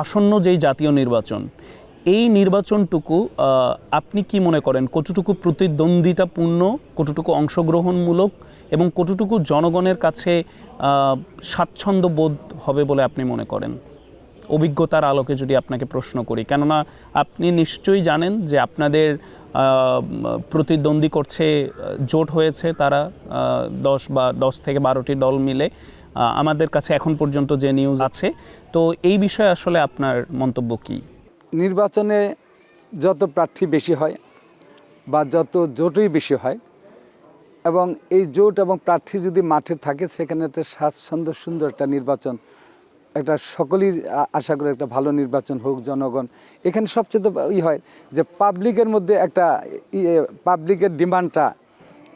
আসন্ন যেই জাতীয় নির্বাচন, এই নির্বাচনটুকু আপনি কি মনে করেন কতটুকু প্রতিদ্বন্দ্বিতাপূর্ণ, কতটুকু অংশগ্রহণমূলক এবং কতটুকু জনগণের কাছে স্বাচ্ছন্দ্য বোধ হবে বলে আপনি মনে করেন? অভিজ্ঞতার আলোকে যদি আপনাকে প্রশ্ন করি, কেননা আপনি নিশ্চয়ই জানেন যে আপনাদের প্রতিদ্বন্দ্বী করছে, জোট হয়েছে তারা 10 থেকে 12টি দল মিলে, আমাদের কাছে এখন পর্যন্ত যে নিউজ আছে। তো এই বিষয়ে আসলে আপনার মন্তব্য কি? নির্বাচনে যত প্রার্থী বেশি হয় বা যত জোটই বেশি হয় এবং এই জোট এবং প্রার্থী যদি মাঠে থাকে, সেখানে একটা স্বাচ্ছন্দ্য সুন্দর একটা নির্বাচন, একটা সকলেই আশা করে একটা ভালো নির্বাচন হোক। জনগণ এখানে সবচেয়ে হয় যে পাবলিকের মধ্যে একটা পাবলিকের ডিমান্ডটা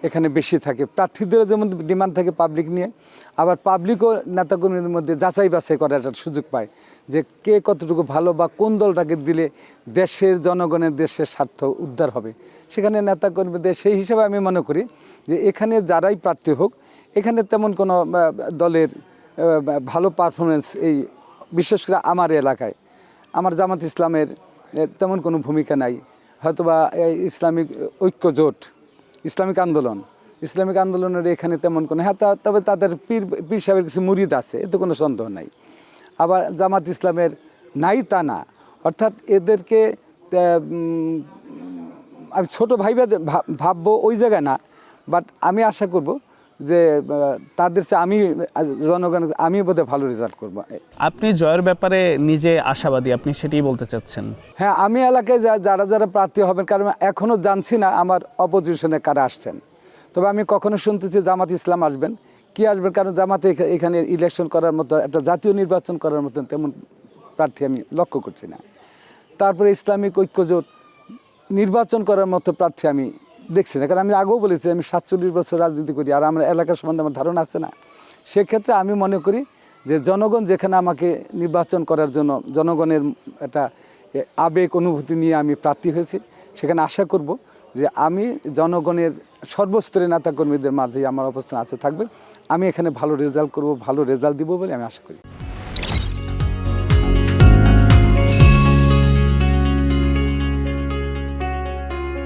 এখানে বেশি থাকে। প্রার্থীদেরও যেমন ডিমান্ড থাকে পাবলিক নিয়ে, আবার পাবলিকও নেতাকর্মীদের মধ্যে যাচাই বাছাই করার একটা সুযোগ পায় যে কে কতটুকু ভালো বা কোন দলটাকে দিলে দেশের জনগণের দেশের স্বার্থ উদ্ধার হবে। সেখানে নেতাকর্মীদের সেই হিসাবে আমি মনে করি যে এখানে যারাই প্রার্থী হোক, এখানে তেমন কোনো দলের ভালো পারফরমেন্স, এই বিশেষ করে আমার এলাকায় আমার জামাত ইসলামের তেমন কোনো ভূমিকা নাই। হয়তোবা ইসলামিক ঐক্য জোট, ইসলামিক আন্দোলনের এখানে তেমন কোনো, হ্যাঁ তবে তাদের পীর সাহেবের কিছু মুরিদ আছে, এতে কোনো সন্দেহ নাই। আবার জামাত ইসলামের নাই তা না, অর্থাৎ এদেরকে আমি ছোটো ভাববো ওই জায়গায় না, বাট আমি আশা করব যে তাদের চেয়ে আমি বোধহয় ভালো রেজাল্ট করবো। আপনি জয়ের ব্যাপারে নিজে আশাবাদী, আপনি সেটাই বলতে চাচ্ছেন? হ্যাঁ, আমি এলাকায় যারা প্রার্থী হবেন, কারণ এখনও জানছি না আমার অপোজিশনে কারা আসছেন। তবে আমি কখনো শুনতেছি জামাত ইসলাম আসবেন, কি আসবেন, কারণ জামাতে এখানে ইলেকশন করার মতো, একটা জাতীয় নির্বাচন করার মতন তেমন প্রার্থী আমি লক্ষ্য করছি না। তারপরে ইসলামিক ঐক্যজোট নির্বাচন করার মতো প্রার্থী আমি দেখছি না, কারণ আমি আগেও বলেছি আমি 47 বছর রাজনীতি করি, আর আমার এলাকার সম্বন্ধে আমার ধারণা আছে না। সেক্ষেত্রে আমি মনে করি যে জনগণ যেখানে আমাকে নির্বাচন করার জন্য, জনগণের একটা আবেগ অনুভূতি নিয়ে আমি প্রার্থী হয়েছি, সেখানে আশা করব যে আমি জনগণের সর্বস্তরের নেতাকর্মীদের মাঝে আমার অবস্থান আছে থাকবে, আমি এখানে ভালো রেজাল্ট করব, ভালো রেজাল্ট দিব বলে আমি আশা করি।